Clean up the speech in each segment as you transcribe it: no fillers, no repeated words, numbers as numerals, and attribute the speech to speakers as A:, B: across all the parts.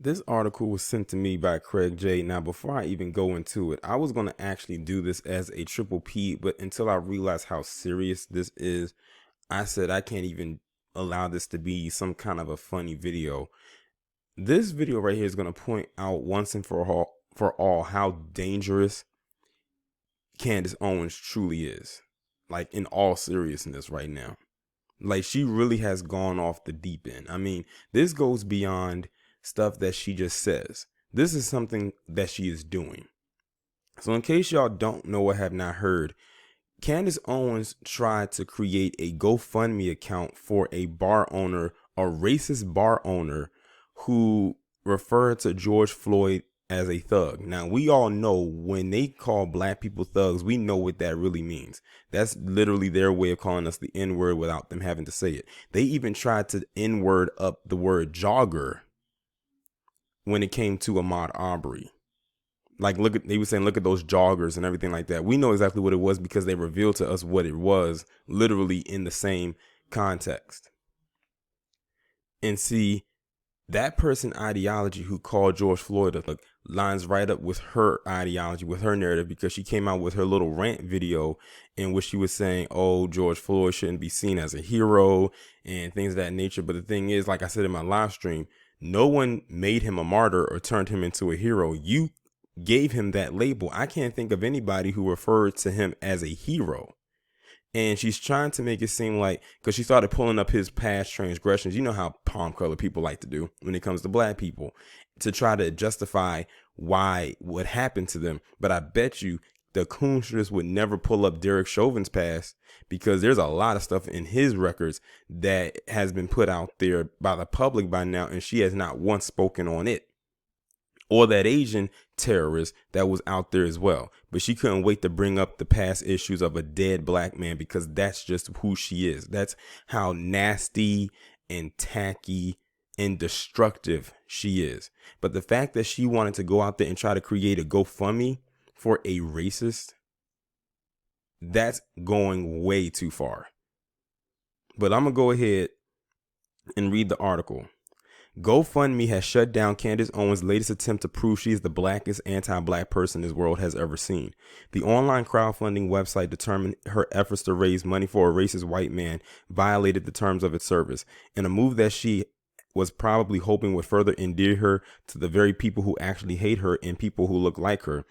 A: This article was sent to me by Craig J. Now, before I even go into it, I was going to actually do this as a triple P, but until I realized how serious this is, I said I can't even allow this to be some kind of a funny video. This video right here is going to point out once and for all how dangerous Candace Owens truly is. Like, in all seriousness right now. Like, she really has gone off the deep end. I mean, this goes beyond stuff that she just says. This is something that she is doing. So in case y'all don't know or have not heard, Candace Owens tried to create a GoFundMe account for a bar owner, a racist bar owner who referred to George Floyd as a thug. Now, we all know when they call black people thugs, we know what that really means. That's literally their way of calling us the N-word without them having to say it. They even tried to N-word up the word jogger when it came to Ahmaud Arbery. Like, they were saying, look at those joggers and everything like that. We know exactly what it was because they revealed to us what it was, literally in the same context. And see, that person ideology who called George Floyd a thug lines right up with her ideology, with her narrative, because she came out with her little rant video in which she was saying, oh, George Floyd shouldn't be seen as a hero and things of that nature. But the thing is, like I said in my live stream, no one made him a martyr or turned him into a hero. You gave him that label. I can't think of anybody who referred to him as a hero. And she's trying to make it seem like, because she started pulling up his past transgressions. You know how palm color people like to do when it comes to black people, to try to justify why what happened to them. But I bet you the Coonsters would never pull up Derek Chauvin's past, because there's a lot of stuff in his records that has been put out there by the public by now, and she has not once spoken on it. Or that Asian terrorist that was out there as well. But she couldn't wait to bring up the past issues of a dead black man, because that's just who she is. That's how nasty and tacky and destructive she is. But the fact that she wanted to go out there and try to create a GoFundMe for a racist, that's going way too far. But I'm going to go ahead and read the article. GoFundMe has shut down Candace Owens' latest attempt to prove she is the blackest anti-black person this world has ever seen. The online crowdfunding website determined her efforts to raise money for a racist white man violated the terms of its service, in a move that she was probably hoping would further endear her to the very people who actually hate her and people who look like her.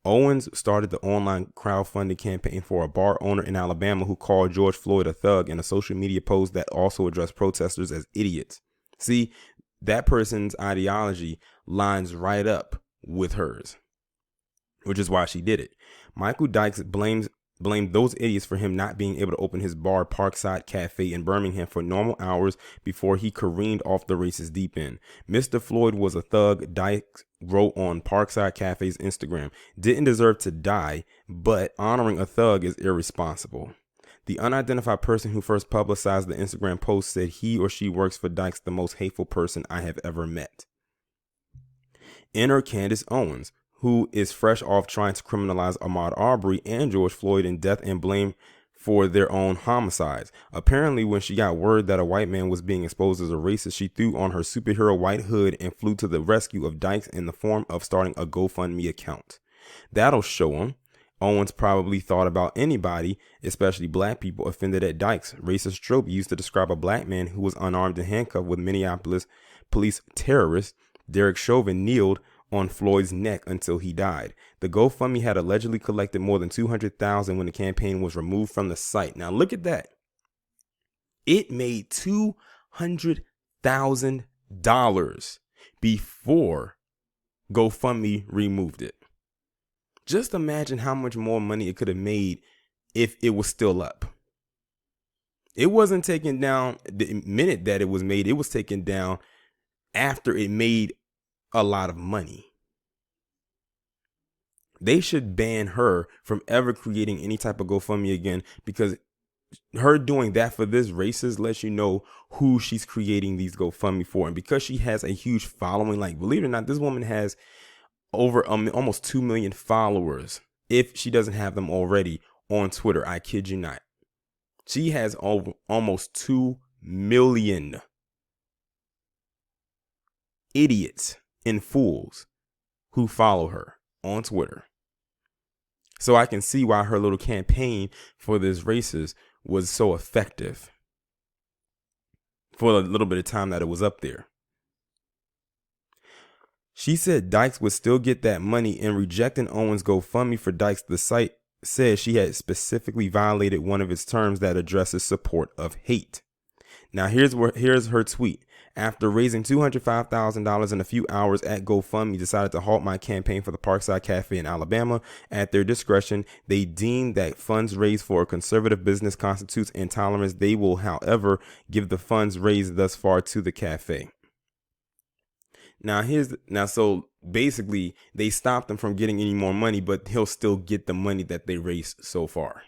A: Owens started the online crowdfunding campaign for a bar owner in Alabama who called George Floyd a thug in a social media post that also addressed protesters as idiots. See, that person's ideology lines right up with hers, which is why she did it. Michael Dykes blamed those idiots for him not being able to open his bar Parkside Cafe in Birmingham for normal hours before he careened off the racist deep end. Mr. Floyd was a thug, Dykes wrote on Parkside Cafe's Instagram. Didn't deserve to die, but honoring a thug is irresponsible. The unidentified person who first publicized the Instagram post said he or she works for Dykes, the most hateful person I have ever met. Enter Candace Owens, who is fresh off trying to criminalize Ahmaud Arbery and George Floyd in death and blame for their own homicides. Apparently, when she got word that a white man was being exposed as a racist, she threw on her superhero white hood and flew to the rescue of Dykes in the form of starting a GoFundMe account. That'll show him. Owens probably thought about anybody, especially black people, offended at Dykes' racist trope used to describe a black man who was unarmed and handcuffed with Minneapolis police terrorist Derek Chauvin kneeled on Floyd's neck until he died. The GoFundMe had allegedly collected more than $200,000 when the campaign was removed from the site. Now look at that. It made $200,000 before GoFundMe removed it. Just imagine how much more money it could have made if it was still up. It wasn't taken down the minute that it was made. It was taken down after it made a lot of money. They should ban her from ever creating any type of GoFundMe again, because her doing that for this racist lets you know who she's creating these GoFundMe for. And because she has a huge following, like, believe it or not, this woman has over almost 2 million followers, if she doesn't have them already, on Twitter. I kid you not. She has almost 2 million idiots in fools who follow her on Twitter. So I can see why her little campaign for this races was so effective for a little bit of time that it was up there. She said Dykes would still get that money. In rejecting Owens' GoFundMe for Dykes, the site said she had specifically violated one of its terms that addresses support of hate. Now here's her tweet. After raising $205,000 in a few hours at GoFundMe, decided to halt my campaign for the Parkside Cafe in Alabama. At their discretion, they deemed that funds raised for a conservative business constitutes intolerance. They will, however, give the funds raised thus far to the cafe. So basically they stopped him from getting any more money, but he'll still get the money that they raised so far.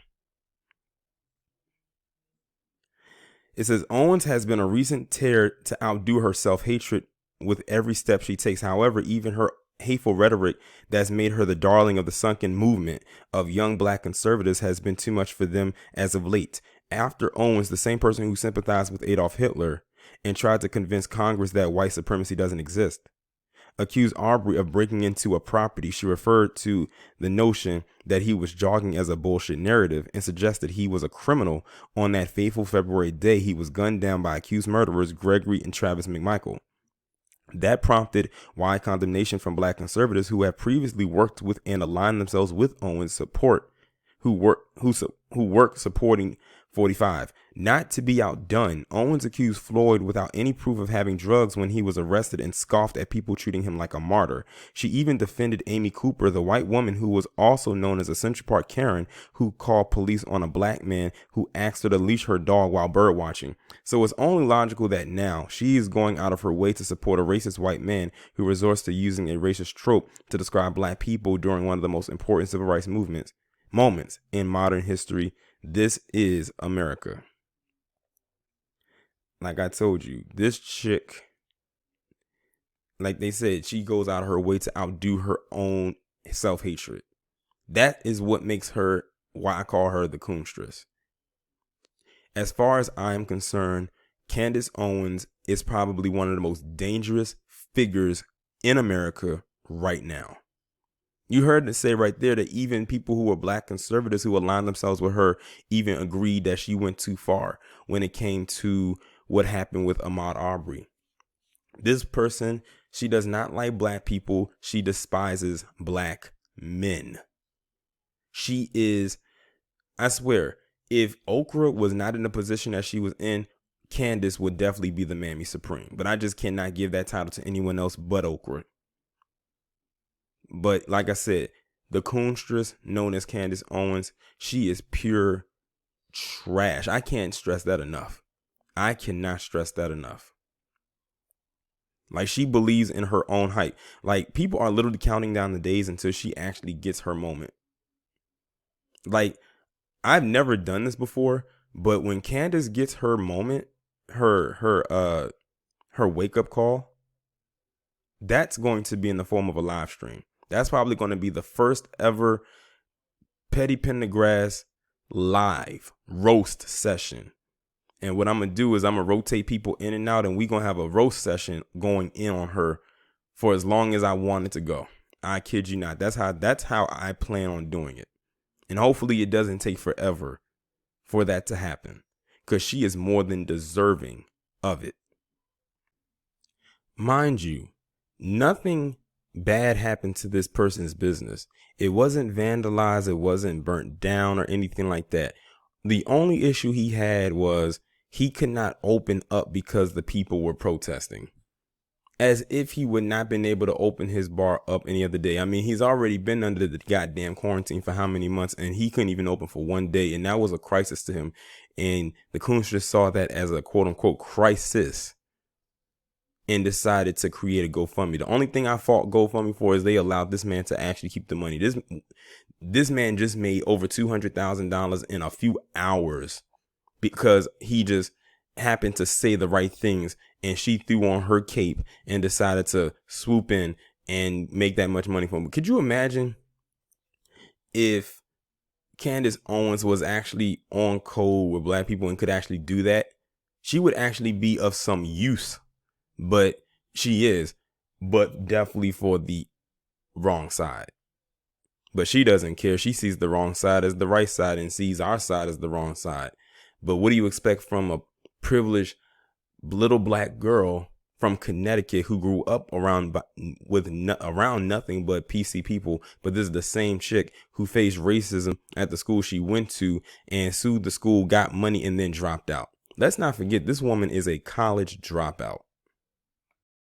A: It says Owens has been a recent tear to outdo her self-hatred with every step she takes. However, even her hateful rhetoric that's made her the darling of the sunken movement of young black conservatives has been too much for them as of late. After Owens, the same person who sympathized with Adolf Hitler and tried to convince Congress that white supremacy doesn't exist, accused Arbery of breaking into a property, she referred to the notion that he was jogging as a bullshit narrative and suggested he was a criminal on that fateful February day he was gunned down by accused murderers Gregory and Travis McMichael. That prompted wide condemnation from black conservatives who have previously worked with and aligned themselves with Owens' support, who work supporting 45. Not to be outdone, Owens accused Floyd without any proof of having drugs when he was arrested and scoffed at people treating him like a martyr. She even defended Amy Cooper, the white woman who was also known as a Central Park Karen, who called police on a black man who asked her to leash her dog while bird watching. So it's only logical that now she is going out of her way to support a racist white man who resorts to using a racist trope to describe black people during one of the most important civil rights moments in modern history. This is America. Like I told you, this chick, like they said, she goes out of her way to outdo her own self-hatred. That is what makes her, why I call her the coonstress. As far as I am concerned, Candace Owens is probably one of the most dangerous figures in America right now. You heard it say right there that even people who were black conservatives who aligned themselves with her even agreed that she went too far when it came to what happened with Ahmaud Arbery. This person, she does not like black people. She despises black men. She is, I swear, if Okra was not in the position that she was in, Candace would definitely be the Mammy Supreme. But I just cannot give that title to anyone else but Okra. But like I said, the coonstress known as Candace Owens, she is pure trash. I can't stress that enough. I cannot stress that enough. Like, she believes in her own hype. Like, people are literally counting down the days until she actually gets her moment. Like, I've never done this before, but when Candace gets her moment, her wake up call, that's going to be in the form of a live stream. That's probably going to be the first ever Petty Pendergrass live roast session. And what I'm going to do is I'm going to rotate people in and out, and we're going to have a roast session going in on her for as long as I want it to go. I kid you not. That's how I plan on doing it. And hopefully it doesn't take forever for that to happen, because she is more than deserving of it. Mind you, nothing bad happened to this person's business. It wasn't vandalized. It wasn't burnt down or anything like that. The only issue he had was he could not open up because the people were protesting. As if he would not been able to open his bar up any other day. I mean, he's already been under the goddamn quarantine for how many months, and he couldn't even open for one day. And that was a crisis to him. And the coonstress saw that as a quote unquote crisis and decided to create a GoFundMe. The only thing I fought GoFundMe for is they allowed this man to actually keep the money. This man just made over $200,000 in a few hours because he just happened to say the right things, and she threw on her cape and decided to swoop in and make that much money for him. Could you imagine if Candace Owens was actually on code with black people and could actually do that? She would actually be of some use. But she is. but definitely for the wrong side. But she doesn't care. She sees the wrong side as the right side and sees our side as the wrong side. But what do you expect from a privileged little black girl from Connecticut who grew up around around nothing but PC people? But this is the same chick who faced racism at the school she went to and sued the school, got money, and then dropped out. Let's not forget, this woman is a college dropout.